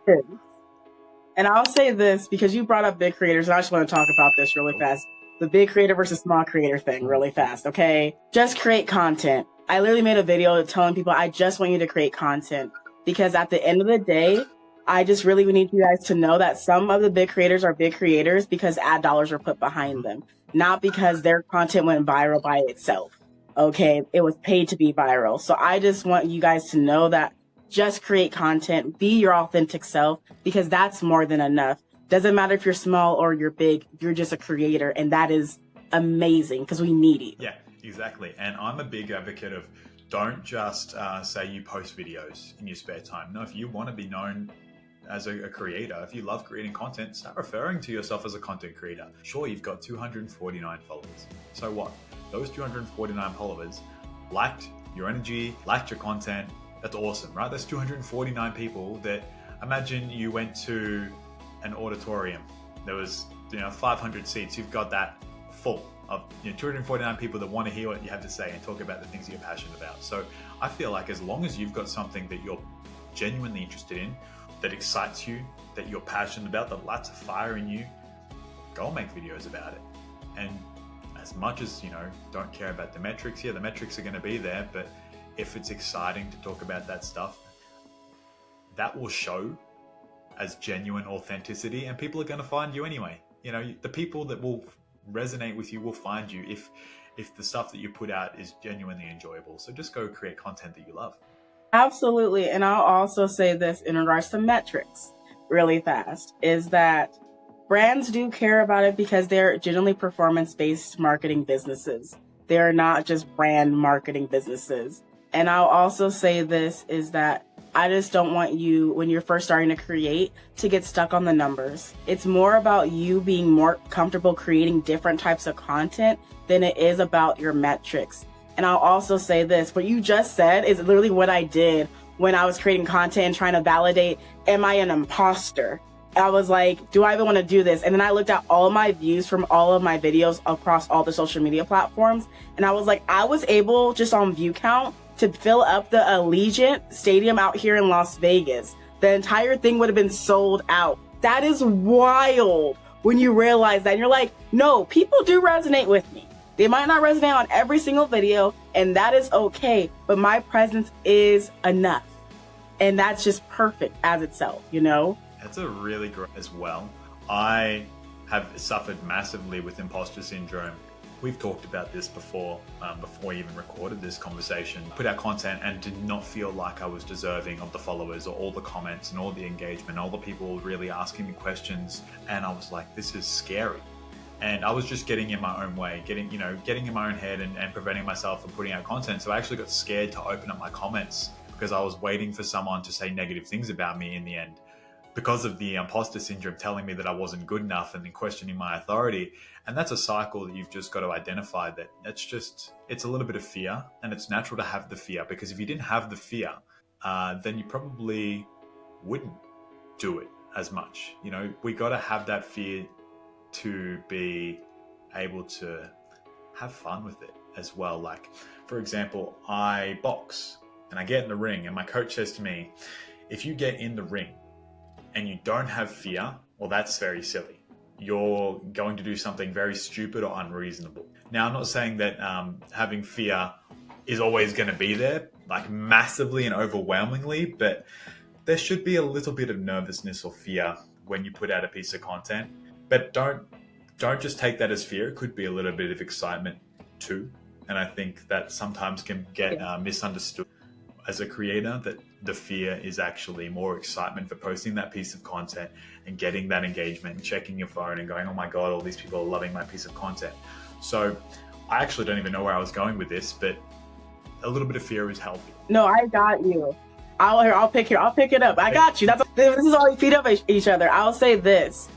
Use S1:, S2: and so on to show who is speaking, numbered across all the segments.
S1: is, and I'll say this because you brought up big creators, and I just want to talk about this really fast. The big creator versus small creator thing really fast, okay? Just create content. I literally made a video telling people I just want you to create content because at the end of the day, I just really need you guys to know that some of the big creators are big creators because ad dollars are put behind them, not because their content went viral by itself, okay? It was paid to be viral. So I just want you guys to know that just create content, be your authentic self, because that's more than enough. Doesn't matter if you're small or you're big, you're just a creator, and that is amazing because we need it.
S2: Yeah, exactly. And I'm a big advocate of don't just say you post videos in your spare time. No, if you want to be known as a creator, if you love creating content, start referring to yourself as a content creator. Sure, you've got 249 followers. So what? Those 249 followers liked your energy, liked your content. That's awesome, right? There's 249 people that, imagine you went to an auditorium. There was 500 seats. You've got that full of 249 people that want to hear what you have to say and talk about the things that you're passionate about. So I feel like as long as you've got something that you're genuinely interested in, that excites you, that you're passionate about, that lights a fire in you, go make videos about it. And as much as, don't care about the metrics, the metrics are going to be there, but if it's exciting to talk about that stuff, that will show as genuine authenticity, and people are going to find you anyway. The people that will resonate with you will find you if the stuff that you put out is genuinely enjoyable. So just go create content that you love.
S1: Absolutely. And I'll also say this in regards to metrics really fast, is that brands do care about it because they're generally performance-based marketing businesses. They're not just brand marketing businesses. And I'll also say this is that I just don't want you, when you're first starting to create, to get stuck on the numbers. It's more about you being more comfortable creating different types of content than it is about your metrics. And I'll also say this, what you just said is literally what I did when I was creating content and trying to validate, am I an imposter? I was like, do I even want to do this? And then I looked at all my views from all of my videos across all the social media platforms. And I was like, I was able, just on view count, to fill up the Allegiant Stadium out here in Las Vegas. The entire thing would have been sold out. That is wild when you realize that. And you're like, no, people do resonate with me. They might not resonate on every single video, and that is okay. But my presence is enough. And that's just perfect as itself,
S2: That's a really great as well. I have suffered massively with imposter syndrome. We've talked about this before we even recorded this conversation. Put out content and did not feel like I was deserving of the followers or all the comments and all the engagement, all the people really asking me questions. And I was like, this is scary. And I was just getting in my own way, getting in my own head and preventing myself from putting out content. So I actually got scared to open up my comments because I was waiting for someone to say negative things about me in the end, because of the imposter syndrome telling me that I wasn't good enough and then questioning my authority. And that's a cycle that you've just got to identify, that it's a little bit of fear, and it's natural to have the fear, because if you didn't have the fear, then you probably wouldn't do it as much. We got to have that fear to be able to have fun with it as well. Like, for example, I box and I get in the ring and my coach says to me, if you get in the ring and you don't have fear, well, that's very silly. You're going to do something very stupid or unreasonable. Now, I'm not saying that having fear is always going to be there, like massively and overwhelmingly, but there should be a little bit of nervousness or fear when you put out a piece of content. But don't just take that as fear. It could be a little bit of excitement too. And I think that sometimes can get misunderstood as a creator, that the fear is actually more excitement for posting that piece of content and getting that engagement and checking your phone and going, oh my God, all these people are loving my piece of content. So I actually don't even know where I was going with this, but a little bit of fear is healthy.
S1: No, I got you. I'll pick it up. I got you. This is all we feed up each other. I'll say this,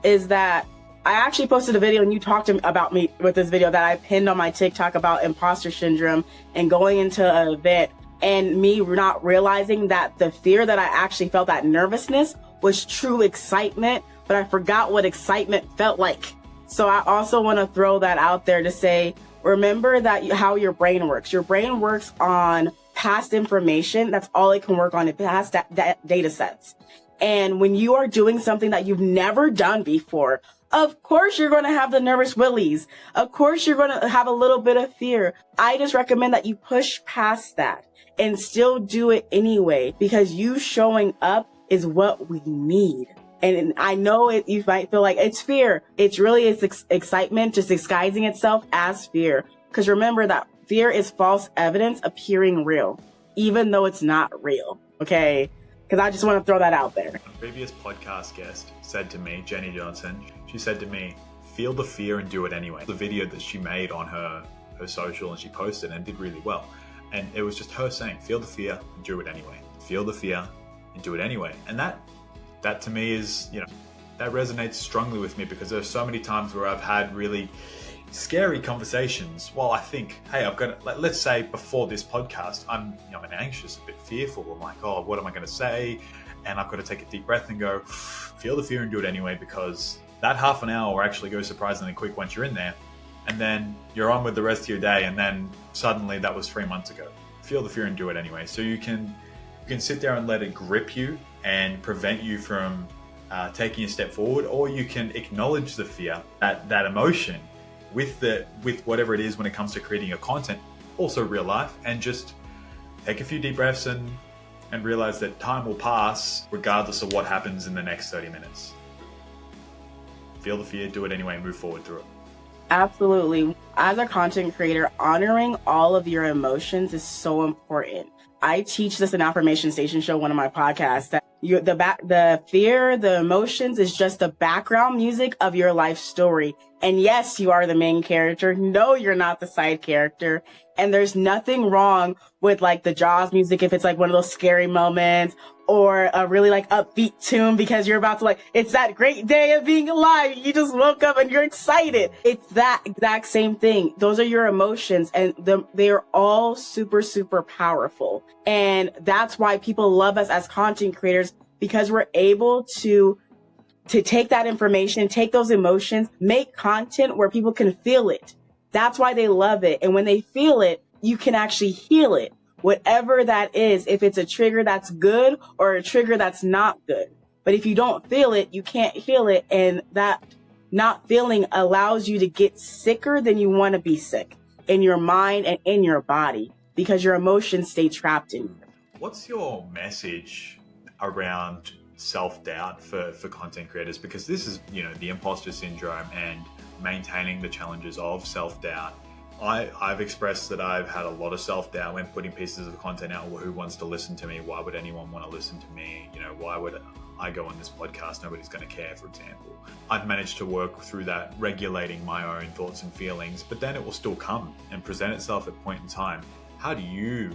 S1: is that I actually posted a video and you talked about me with this video that I pinned on my TikTok about imposter syndrome and going into an event and me not realizing that the fear that I actually felt, that nervousness, was true excitement, but I forgot what excitement felt like. So I also want to throw that out there to say, remember that how your brain works. Your brain works on past information. That's all it can work on, past data sets. And when you are doing something that you've never done before, of course you're going to have the nervous willies. Of course you're going to have a little bit of fear. I just recommend that you push past that and still do it anyway, because you showing up is what we need. And I know you might feel like it's fear. It's really, it's excitement just disguising itself as fear. Because remember that fear is false evidence appearing real, even though it's not real. Okay? Because I just want to throw that out there.
S2: A previous podcast guest said to me, Jenny Johnson, she said to me, feel the fear and do it anyway. The video that she made on her social and she posted and did really well. And it was just her saying, feel the fear and do it anyway. Feel the fear and do it anyway. And that to me is, that resonates strongly with me, because there's so many times where I've had really scary conversations. Well, I think, hey, I've got to, let's say before this podcast, I'm anxious, a bit fearful. I'm like, oh, what am I going to say? And I've got to take a deep breath and go, feel the fear and do it anyway, because that half an hour will actually go surprisingly quick once you're in there. And then you're on with the rest of your day. And then suddenly that was 3 months ago. Feel the fear and do it anyway. So you can sit there and let it grip you and prevent you from taking a step forward, or you can acknowledge the fear, that emotion with whatever it is when it comes to creating your content, also real life, and just take a few deep breaths and realize that time will pass regardless of what happens in the next 30 minutes. Feel the fear, do it anyway, and move forward through it.
S1: Absolutely. As a content creator, honoring all of your emotions is so important. I teach this in Affirmation Station Show, one of my podcasts, that the fear, the emotions is just the background music of your life story. And yes, you are the main character. No, you're not the side character. And there's nothing wrong with like the Jaws music if it's like one of those scary moments, or a really like upbeat tune because you're about to it's that great day of being alive. You just woke up and you're excited. It's that exact same thing. Those are your emotions, and they are all super, super powerful. And that's why people love us as content creators, because we're able to take that information, take those emotions, make content where people can feel it. That's why they love it. And when they feel it, you can actually heal it. Whatever that is, if it's a trigger that's good or a trigger that's not good. But if you don't feel it, you can't heal it. And that not feeling allows you to get sicker than you want to be sick in your mind and in your body, because your emotions stay trapped in you.
S2: What's your message around self-doubt for content creators? Because this is, the imposter syndrome and maintaining the challenges of self-doubt. I've expressed that I've had a lot of self-doubt when putting pieces of content out. Well, who wants to listen to me? Why would anyone want to listen to me? Why would I go on this podcast? Nobody's going to care, for example. I've managed to work through that, regulating my own thoughts and feelings, but then it will still come and present itself at a point in time. How do you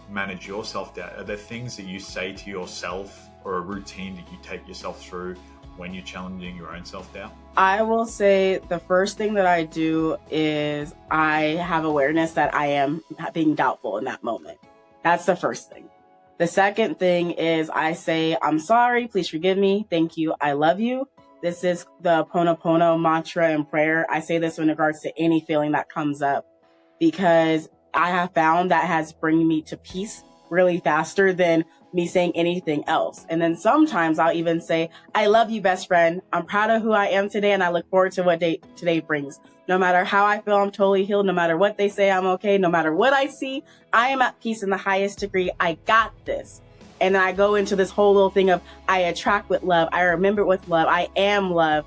S2: manage your self-doubt? Are there things that you say to yourself, or a routine that you take yourself through when you're challenging your own self-doubt?
S1: I will say the first thing that I do is I have awareness that I am being doubtful in that moment. That's the first thing. The second thing is I say, I'm sorry, please forgive me, thank you, I love you. This is the Ponopono mantra and prayer. I say this in regards to any feeling that comes up, because I have found that has bring me to peace really faster than me saying anything else. And then sometimes I'll even say, I love you, best friend. I'm proud of who I am today, and I look forward to what today brings. No matter how I feel, I'm totally healed. No matter what they say, I'm okay. No matter what I see, I am at peace in the highest degree. I got this. And then I go into this whole little thing of I attract with love. I remember with love. I am love.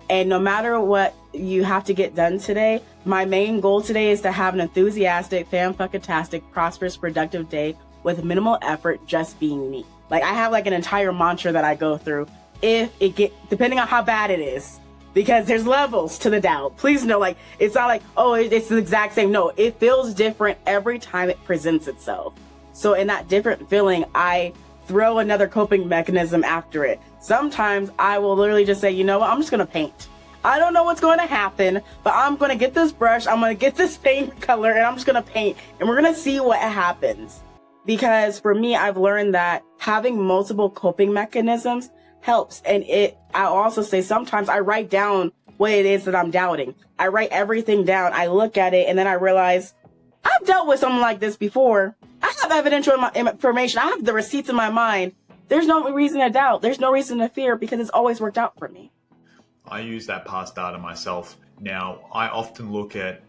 S1: And no matter what you have to get done today, my main goal today is to have an enthusiastic, fan-fucking-tastic, prosperous, productive day with minimal effort, just being me. Like, I have like an entire mantra that I go through depending on how bad it is, because there's levels to the doubt. Please know, it's not like, oh, it's the exact same. No, it feels different every time it presents itself. So in that different feeling, I throw another coping mechanism after it. Sometimes I will literally just say, you know what, I'm just going to paint. I don't know what's going to happen, but I'm going to get this brush, I'm going to get this paint color, and I'm just going to paint, and we're going to see what happens. Because for me, I've learned that having multiple coping mechanisms helps. And I also say sometimes I write down what it is that I'm doubting. I write everything down. I look at it, and then I realize I've dealt with something like this before. I have evidential information. I have the receipts in my mind. there's no reason to doubt. There's no reason to fear because it's always worked out for me.
S2: I use that past data myself. Now, I often look at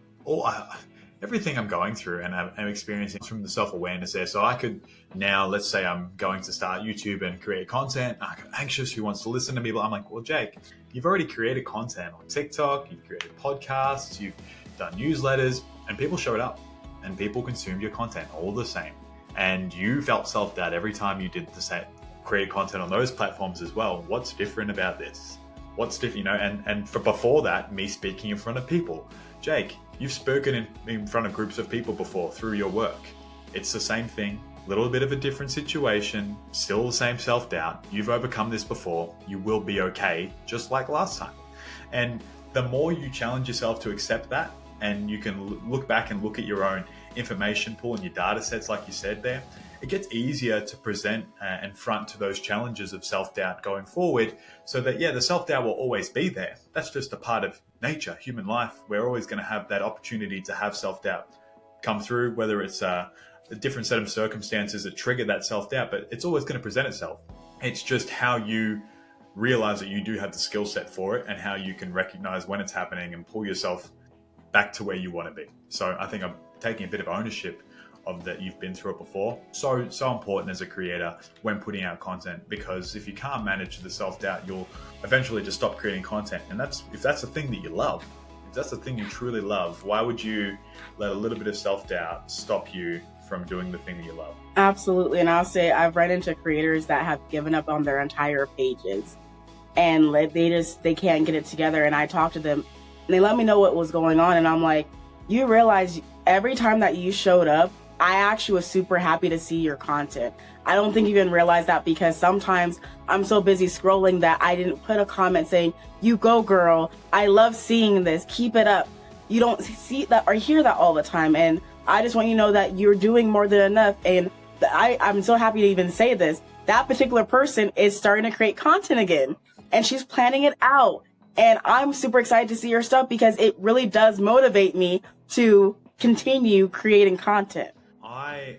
S2: everything I'm going through and I'm experiencing from the self-awareness there. So I could now, let's say I'm going to start YouTube and create content. I'm anxious, who wants to listen to me? But I'm like, well, Jake, you've already created content on TikTok, you've created podcasts, you've done newsletters, and people showed up and people consumed your content all the same. And you felt self-doubt every time you did the same, create content on those platforms as well. What's different about this? What's different, and for before that, me speaking in front of people. Jake, you've spoken in front of groups of people before through your work. It's the same thing, little bit of a different situation, still the same self-doubt. You've overcome this before. You will be okay, just like last time. And the more you challenge yourself to accept that, and you can look back and look at your own information pool and your data sets, like you said there, it gets easier to present and front to those challenges of self-doubt going forward, so that, the self-doubt will always be there. That's just a part of nature, human life. We're always going to have that opportunity to have self-doubt come through, whether it's a different set of circumstances that trigger that self-doubt, but it's always going to present itself. It's just how you realize that you do have the skill set for it and how you can recognize when it's happening and pull yourself back to where you want to be. So I think I'm taking a bit of ownership of that. You've been through it before. So important as a creator when putting out content, because if you can't manage the self-doubt, you'll eventually just stop creating content. And if that's the thing that you love, if that's the thing you truly love, why would you let a little bit of self-doubt stop you from doing the thing that you love?
S1: Absolutely. And I'll say I've run into creators that have given up on their entire pages and they can't get it together. And I talk to them and they let me know what was going on. And I'm like, you realize every time that you showed up, I actually was super happy to see your content. I don't think you even realize that, because sometimes I'm so busy scrolling that I didn't put a comment saying, you go girl, I love seeing this, keep it up. You don't see that or hear that all the time. And I just want you to know that you're doing more than enough. And I'm so happy to even say this. That particular person is starting to create content again, and she's planning it out. And I'm super excited to see her stuff, because it really does motivate me to continue creating content.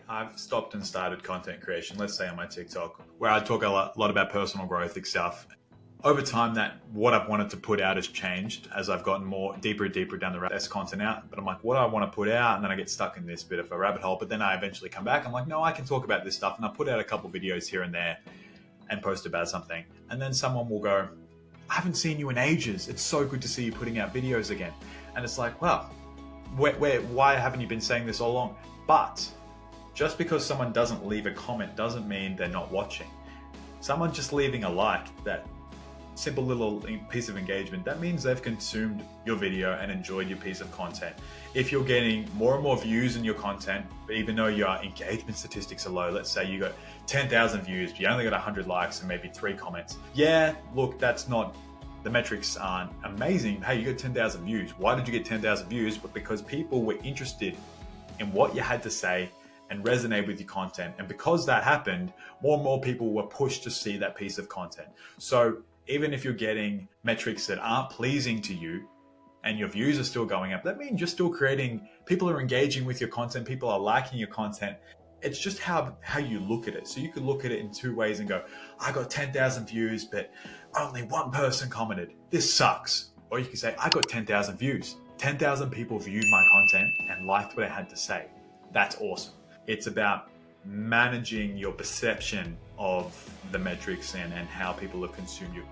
S2: I've stopped and started content creation, let's say on my TikTok, where I talk a lot about personal growth stuff. Over time, that what I've wanted to put out has changed as I've gotten more deeper down the rabbit hole content out. But I'm like, what do I want to put out? And then I get stuck in this bit of a rabbit hole. But then I eventually come back. I'm like, no, I can talk about this stuff. And I put out a couple videos here and there and post about something. And then someone will go, I haven't seen you in ages. It's so good to see you putting out videos again. And it's like, well, why haven't you been saying this all along? But just because someone doesn't leave a comment doesn't mean they're not watching. Someone just leaving a like, that simple little piece of engagement, that means they've consumed your video and enjoyed your piece of content. If you're getting more and more views in your content, but even though your engagement statistics are low, let's say you got 10,000 views, but you only got 100 likes and maybe 3 comments. Yeah, look, that's not, the metrics aren't amazing. Hey, you got 10,000 views. Why did you get 10,000 views? But because people were interested in what you had to say and resonate with your content. And because that happened, more and more people were pushed to see that piece of content. So even if you're getting metrics that aren't pleasing to you and your views are still going up, that means you're still creating, people are engaging with your content, people are liking your content. It's just how you look at it. So you could look at it in 2 ways and go, I got 10,000 views, but only 1 person commented. This sucks. Or you can say, I got 10,000 views. 10,000 people viewed my content and liked what I had to say. That's awesome. It's about managing your perception of the metrics and how people have consumed you.